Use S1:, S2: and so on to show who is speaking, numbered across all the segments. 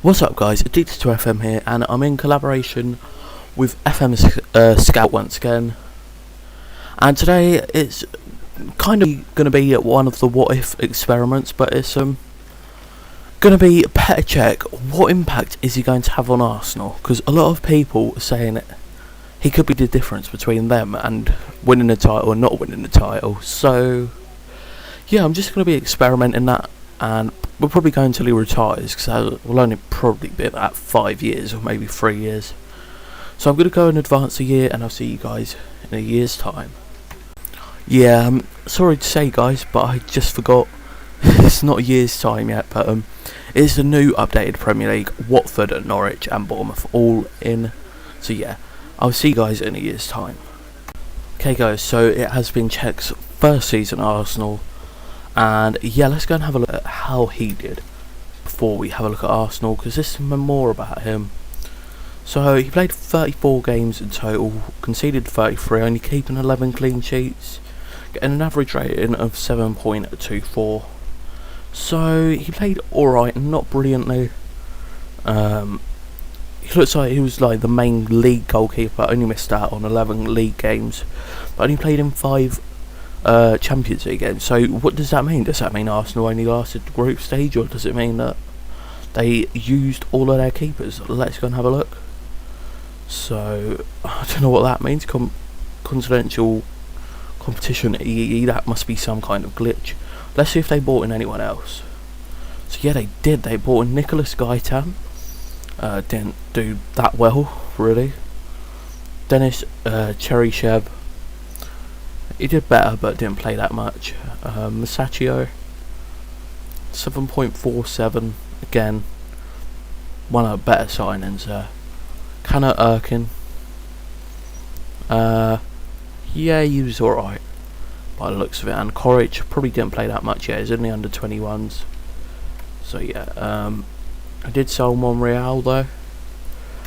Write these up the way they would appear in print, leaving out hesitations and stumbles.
S1: What's up guys, Addicted to FM here, and I'm in collaboration with FM Scout once again, and today it's kind of going to be one of the what if experiments, but it's going to be Petr Cech. What impact is he going to have on Arsenal? Because a lot of people are saying he could be the difference between them and winning the title and not winning the title. So yeah, I'm just going to be experimenting that, and we'll probably go until he retires, because we'll only probably be about 5 years or maybe 3 years. So I'm going to go and advance a year, and I'll see you guys in a year's time. Yeah, sorry to say guys, but I just forgot. It's not a year's time yet, but it's the new updated Premier League. Watford, Norwich and Bournemouth all in. So yeah, I'll see you guys in a year's time. Okay guys, so it has been Cech's first season at Arsenal. And yeah, let's go and have a look at how he did before we have a look at Arsenal, because this is more about him. So he played 34 games in total, conceded 33, only keeping 11 clean sheets, getting an average rating of 7.24. So he played alright, not brilliantly. He looks like he was like the main league goalkeeper, only missed out on 11 league games, but only played in 5 Champions League games. So what does that mean? Does that mean Arsenal only lasted the group stage, or does it mean that they used all of their keepers? Let's go and have a look. So I don't know what that means. Continental competition EE, that must be some kind of glitch. Let's see if they bought in anyone else. So yeah, they did. They bought in Nicholas Gaitan. Didn't do that well, really. Dennis Cheryshev, he did better, but didn't play that much. Masaccio, 7.47. Again, one of the better signings there. Connor Erkin, yeah, he was alright by the looks of it. And Coric probably didn't play that much yet. He's only under 21s. So yeah, I did sell Monreal though,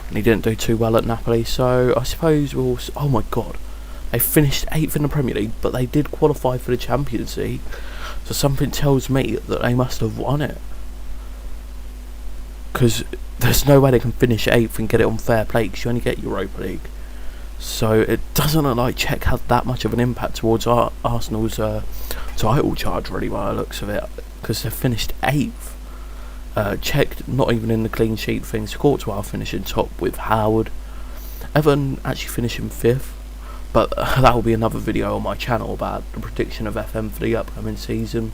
S1: and he didn't do too well at Napoli. So I suppose we'll. Oh my god. They finished 8th in the Premier League, but they did qualify for the Champions League. So something tells me that they must have won it, because there's no way they can finish 8th and get it on fair play, because you only get Europa League. So it doesn't look like Cech had that much of an impact towards Arsenal's title charge, really, by the looks of it, because they finished 8th. Cech not even in the clean sheet things. Courtois finishing top with Howard. Everton actually finishing 5th. But that will be another video on my channel about the prediction of FM for the upcoming season.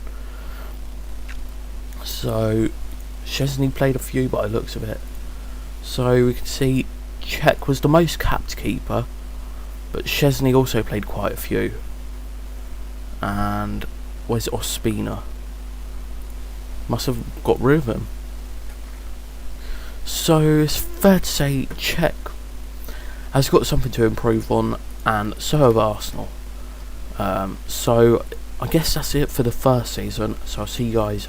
S1: So Szczesny played a few by the looks of it. So we can see Cech was the most capped keeper, but Szczesny also played quite a few. And where's Ospina? Must have got rid of him. So it's fair to say Cech has got something to improve on, and so have Arsenal. So I guess that's it for the first season. So I'll see you guys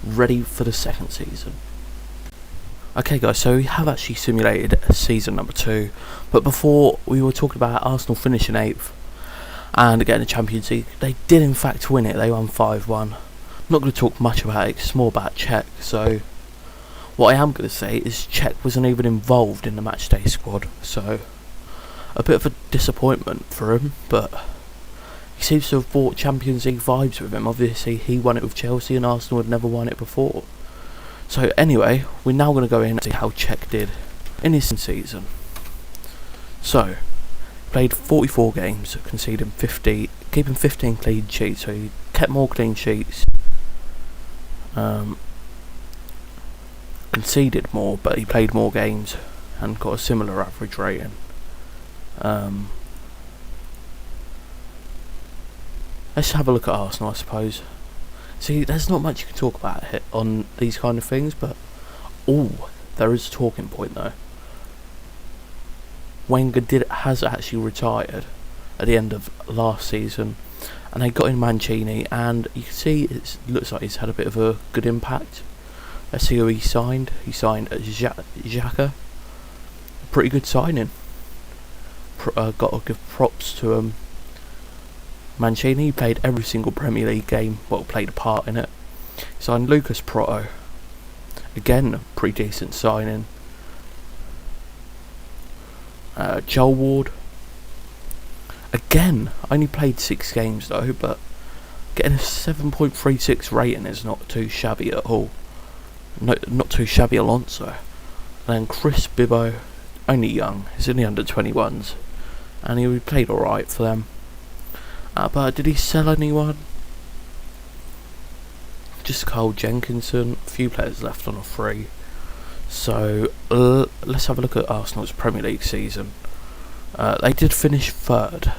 S1: ready for the second season. Okay guys, so we have actually simulated season number 2, but before we were talking about Arsenal finishing 8th and getting the Champions League. They did in fact win it. They won 5-1. I'm not going to talk much about it, it's more about Cech. So what I am going to say is Cech wasn't even involved in the matchday squad, so a bit of a disappointment for him, but he seems to have brought Champions League vibes with him. Obviously he won it with Chelsea, and Arsenal had never won it before. So anyway, we're now going to go in and see how Cech did in his season. So played 44 games, conceding 50, keeping 15 clean sheets, so he kept more clean sheets. Conceded more, but he played more games and got a similar average rating. Let's have a look at Arsenal, I suppose. See, there's not much you can talk about on these kind of things, but there is a talking point though. Wenger has actually retired at the end of last season, and they got in Mancini, and you can see it looks like he's had a bit of a good impact. Let's see who he signed. He signed Xhaka. Pretty good signing. Got to give props to Mancini. Played every single Premier League game, well, played a part in it. He signed Lucas Proto, Again, pretty decent signing. Joel Ward. Again, only played 6 games though, but getting a 7.36 rating is not too shabby at all. No, not too shabby, Alonso. And then Chris Bibbo, only young, he's in the under 21s, and he played alright for them. But did he sell anyone? Just Carl Jenkinson, a few players left on a free. So let's have a look at Arsenal's Premier League season. They did finish 3rd,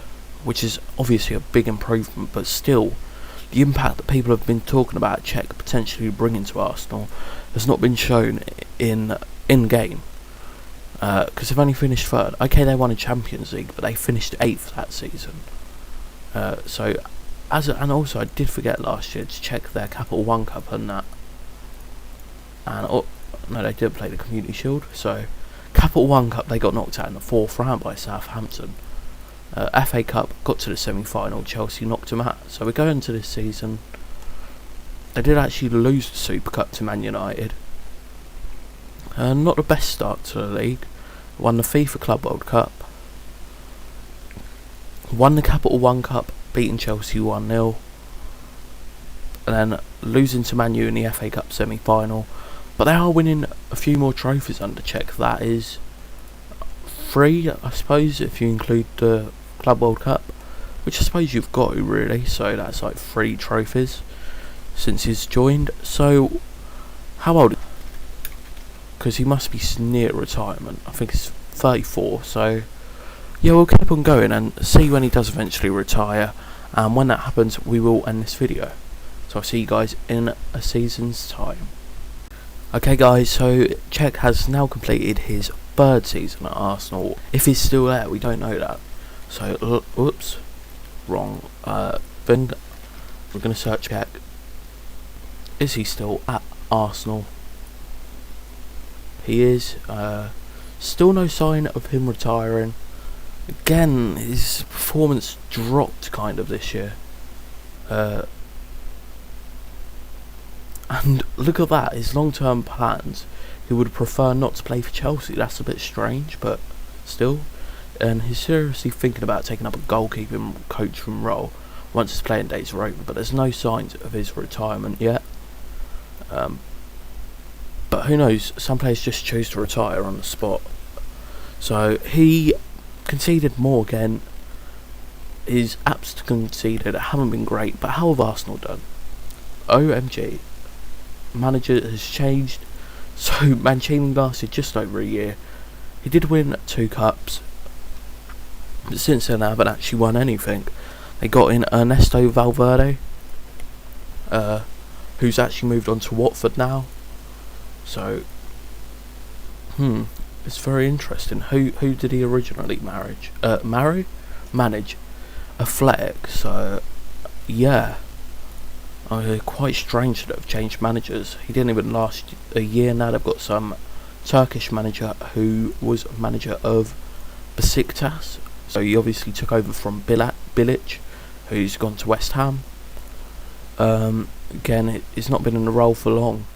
S1: which is obviously a big improvement, but still, the impact that people have been talking about Cech potentially bringing to Arsenal has not been shown in game. Because they've only finished 3rd. Okay, they won a Champions League, but they finished 8th that season. And also I did forget last year to check their Capital One Cup and that. And no, they did play the Community Shield. So Capital One Cup, they got knocked out in the 4th round by Southampton. FA Cup got to the semi-final. Chelsea knocked them out. So we're going to this season. They did actually lose the Super Cup to Man United. Not the best start to the league. Won the FIFA Club World Cup. Won the Capital One Cup, beating Chelsea 1-0. And then losing to Man U in the FA Cup semi-final. But they are winning a few more trophies under Cech. That is 3, I suppose, if you include the Club World Cup, which I suppose you've got to really. So that's like 3 trophies since he's joined. So how old? Because he must be near retirement. I think he's 34. So yeah, we'll keep on going and see when he does eventually retire. And when that happens, we will end this video. So I'll see you guys in a season's time. Okay guys, so Cech has now completed his 3rd season at Arsenal. If he's still there, we don't know that. So, oops, wrong thing. We're going to search Cech. Is he still at Arsenal? He is. Still no sign of him retiring. Again, his performance dropped kind of this year. And look at that, his long-term plans. He would prefer not to play for Chelsea. That's a bit strange, but still. And he's seriously thinking about taking up a goalkeeping coaching role once his playing days are over. But there's no signs of his retirement yet. But who knows? Some players just choose to retire on the spot. So he conceded more again. His apps conceded haven't been great. But how have Arsenal done? OMG. Manager has changed. So Mancini lasted just over a year. He did win 2 cups, but since then they haven't actually won anything. They got in Ernesto Valverde, who's actually moved on to Watford now. So it's very interesting. Who did he originally manage? Athletic. So yeah. Quite strange that they've changed managers. He didn't even last a year. Now they've got some Turkish manager who was manager of Besiktas. So he obviously took over from Bilic, who's gone to West Ham. Again, he's not been in the role for long.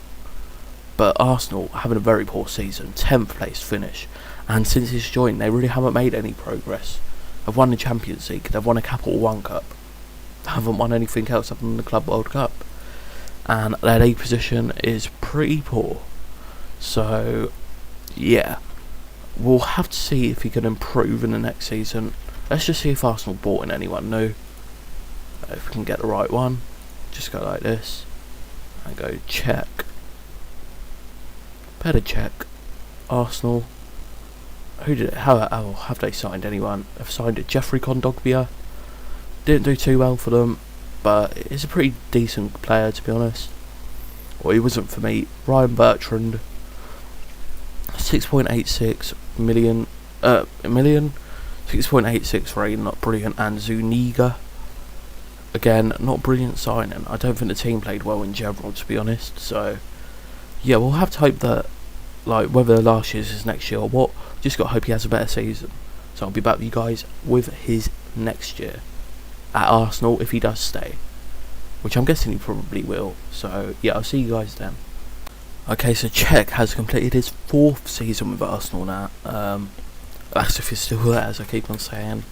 S1: But Arsenal having a very poor season, 10th place finish. And since he's joined, they really haven't made any progress. They've won the Champions League, they've won a Capital One Cup. Haven't won anything else other than the Club World Cup, and their league position is pretty poor. So yeah, we'll have to see if he can improve in the next season. Let's just see if Arsenal bought in anyone new. If we can get the right one, just go like this and go Cech. Better Cech. Arsenal. How have they signed anyone? They've signed Jeffrey Kondogbia. Didn't do too well for them, but he's a pretty decent player, to be honest. Well, he wasn't for me. Ryan Bertrand, 6.86 million, 6.86 rating, not brilliant. And Zuniga, again, not brilliant signing. I don't think the team played well in general, to be honest. So yeah, we'll have to hope that, like, whether last year's is next year or what, just got to hope he has a better season. So I'll be back with you guys with his next year at Arsenal if he does stay, which I'm guessing he probably will. So yeah, I'll see you guys then. Okay, so Cech has completed his 4th season with Arsenal now. That's if he's still there, as I keep on saying.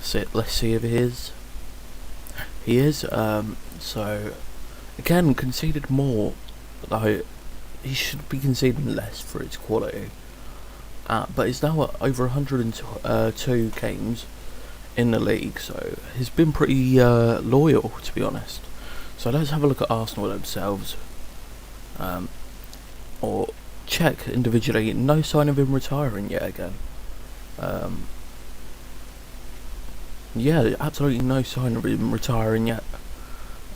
S1: So let's see if he is. He is. So again, conceded more, though he should be conceding less for its quality. But he's now at over 102 games in the league, so he's been pretty loyal, to be honest. So let's have a look at Arsenal themselves. Or Cech individually, no sign of him retiring yet again. Yeah, absolutely no sign of him retiring yet.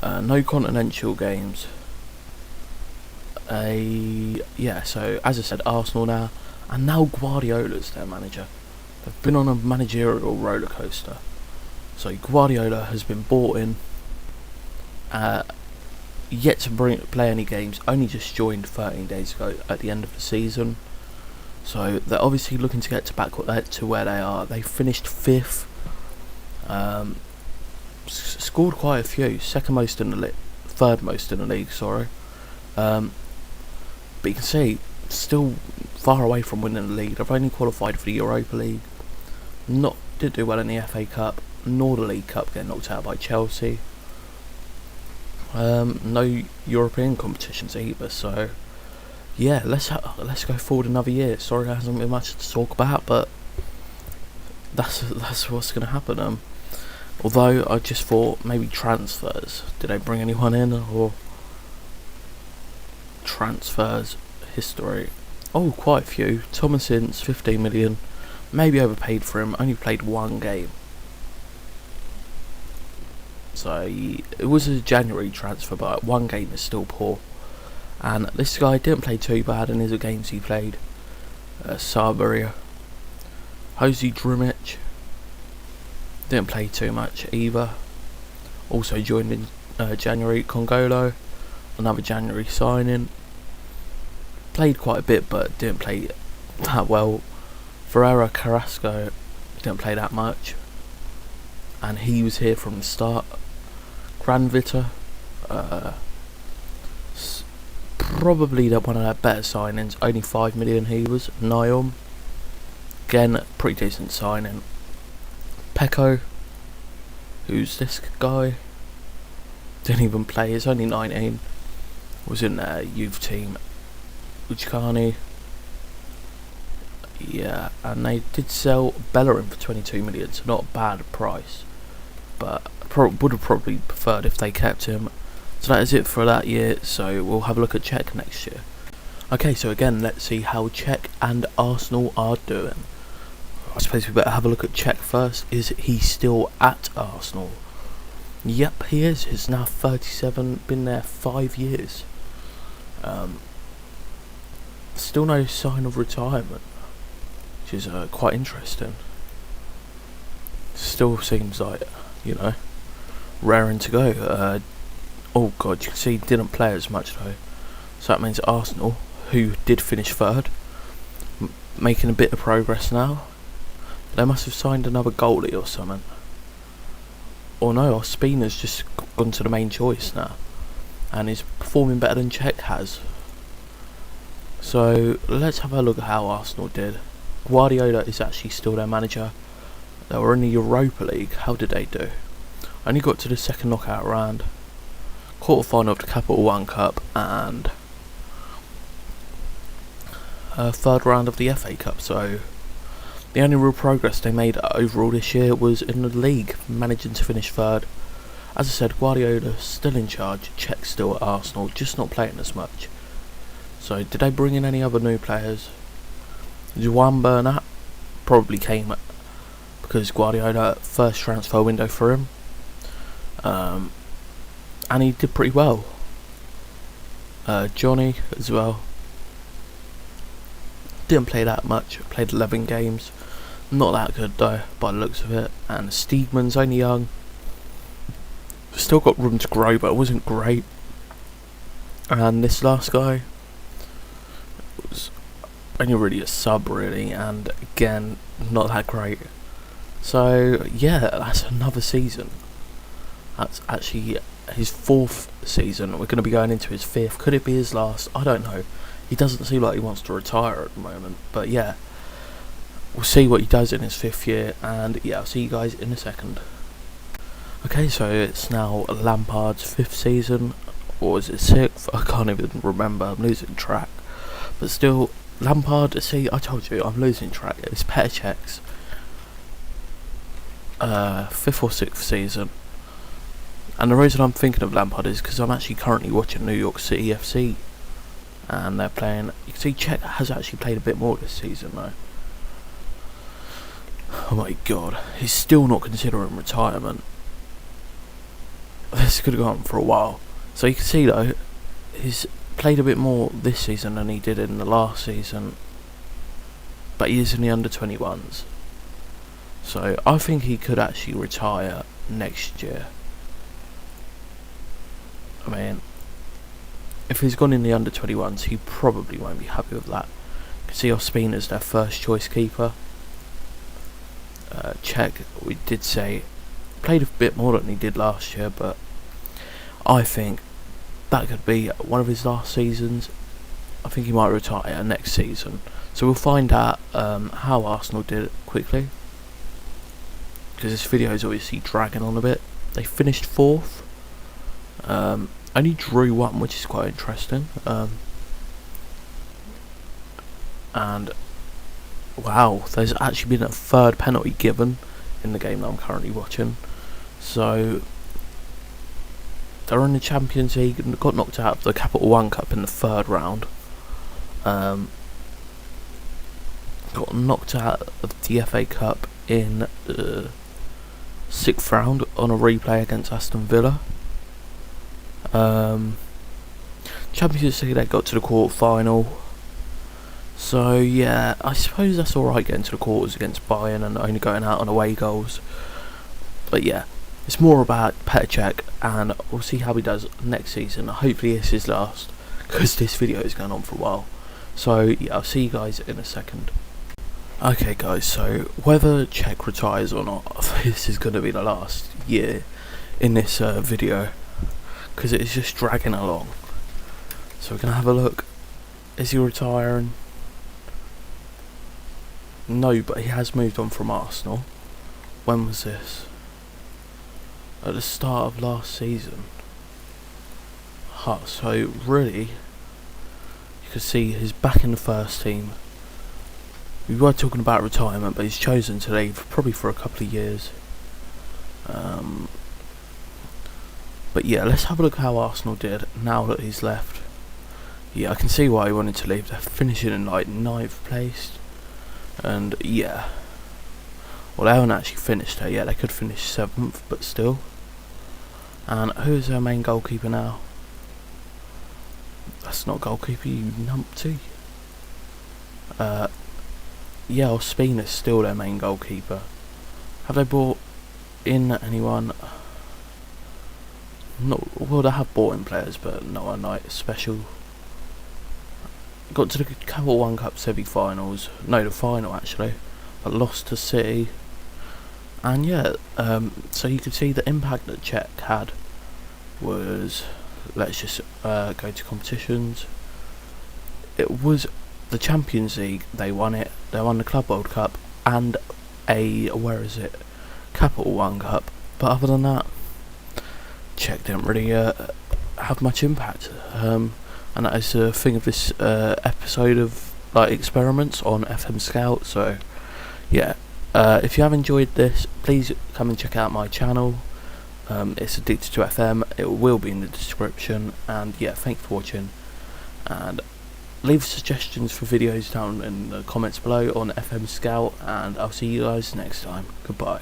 S1: No continental games. Yeah, so as I said, Arsenal now, and now Guardiola's their manager. They've been on a managerial roller coaster. So Guardiola has been bought in, yet to play any games. Only just joined 13 days ago at the end of the season. So they're obviously looking to get to where they are. They finished 5th. Scored quite a few. Second most in the league, 3rd most in the league. Sorry. But you can see, still far away from winning the league. They've only qualified for the Europa League. Didn't do well in the FA Cup, nor the League Cup, getting knocked out by Chelsea. No European competitions either. So yeah, let's go forward another year. Sorry, there hasn't been much to talk about, but that's what's going to happen. Although I just thought maybe transfers. Did they bring anyone in, or transfers history? Oh, quite a few. Thomason's 15 million. Maybe overpaid for him. Only played 1 game. So it was a January transfer, but 1 game is still poor. And this guy didn't play too bad in his games he played. Sarberia. Jose Drimic didn't play too much either. Also joined in January. Congolo, another January signing. Played quite a bit, but didn't play that well. Ferreira Carrasco didn't play that much, and he was here from the start. Granvita, probably one of their better signings. Only 5 million he was. Nyom, again, pretty decent signing. Pecco, who's this guy? Didn't even play. He's only 19. Was in their youth team. Uchkani. Yeah, and they did sell Bellerin for 22 million, so not a bad price. But would have probably preferred if they kept him. So that is it for that year, so we'll have a look at Cech next year. Okay, so again, let's see how Cech and Arsenal are doing. I suppose we better have a look at Cech first. Is he still at Arsenal? Yep, he is. He's now 37, been there 5 years. Still no sign of retirement, which is quite interesting. Still seems like, raring to go. Oh god, you can see he didn't play as much though. So that means Arsenal, who did finish 3rd, making a bit of progress now. They must have signed another goalie or something. Or no, Ospina's just gone to the main choice now, and is performing better than Cech has. So let's have a look at how Arsenal did. Guardiola is actually still their manager. They were in the Europa League. How did they do? Only got to the 2nd knockout round, quarter-final of the Capital One Cup, and 3rd round of the FA Cup. So the only real progress they made overall this year was in the league, managing to finish 3rd. As I said, Guardiola still in charge. Cech still at Arsenal, just not playing as much. So did they bring in any other new players? Juan Bernat probably came because Guardiola, first transfer window for him, and he did pretty well. Johnny as well, didn't play that much, played 11 games, not that good though by the looks of it. And Steegman's only young, still got room to grow, but it wasn't great. And this last guy was only really a sub really, and again not that great. So yeah, that's another season. That's actually his 4th season. We're going to be going into his 5th. Could it be his last? I don't know. He doesn't seem like he wants to retire at the moment. But yeah, we'll see what he does in his 5th year. And yeah, I'll see you guys in a second. Okay, so it's now Lampard's 5th season. Or is it 6th? I can't even remember. I'm losing track. But still, Lampard, see, I told you, I'm losing track. It's Cechs. 5th or 6th season. And the reason I'm thinking of Lampard is because I'm actually currently watching New York City FC. And they're playing... You can see Cech has actually played a bit more this season though. Oh my god. He's still not considering retirement. This could have gone on for a while. So you can see though, he's played a bit more this season than he did in the last season. But he is in the under-21s. So I think he could actually retire next year. I mean, if he's gone in the under-21s, he probably won't be happy with that. You can see Ospina's their first choice keeper. Cech, we did say, played a bit more than he did last year, but I think that could be one of his last seasons. I think he might retire next season. So we'll find out how Arsenal did it quickly. Because this video is obviously dragging on a bit. They finished 4th. Only drew 1, which is quite interesting. And wow, there's actually been a 3rd penalty given in the game that I'm currently watching. So they're in the Champions League and got knocked out of the Capital One Cup in the 3rd round. Got knocked out of the FA Cup in the 6th round on a replay against Aston Villa. Champions League, they got to the quarter-final. So yeah, I suppose that's alright getting to the quarters against Bayern and only going out on away goals. But yeah, it's more about Cech, and we'll see how he does next season. Hopefully it's his last, because this video is going on for a while. So yeah, I'll see you guys in a second. Okay guys, so whether Cech retires or not, this is going to be the last year in this video, because it is just dragging along. So we're going to have a look. Is he retiring? No, but he has moved on from Arsenal. When was this? At the start of last season. So really, you can see he's back in the first team. We were talking about retirement, but he's chosen to leave, probably for a couple of years. But yeah, let's have a look how Arsenal did now that he's left. Yeah, I can see why he wanted to leave. They're finishing in like 9th place. And yeah, well, they haven't actually finished there yet. They could finish 7th, but still. And who's their main goalkeeper now? That's not goalkeeper, you numpty. Yeah, Ospina's still their main goalkeeper. Have they brought in anyone? No, well, they have bought in players, but not a night special. Got to the Capital One Cup semi-finals. No, the final actually, but lost to City. And yeah, so you can see the impact that Cech had was. Let's just go to competitions. It was the Champions League. They won it. They won the Club World Cup and a Capital One Cup. But other than that, Cech didn't really have much impact. And that is the thing of this episode of like experiments on FM Scout. So yeah, if you have enjoyed this, please come and check out my channel. It's Addicted to FM. It will be in the description. And yeah, thanks for watching. And leave suggestions for videos down in the comments below on FM Scout. And I'll see you guys next time. Goodbye.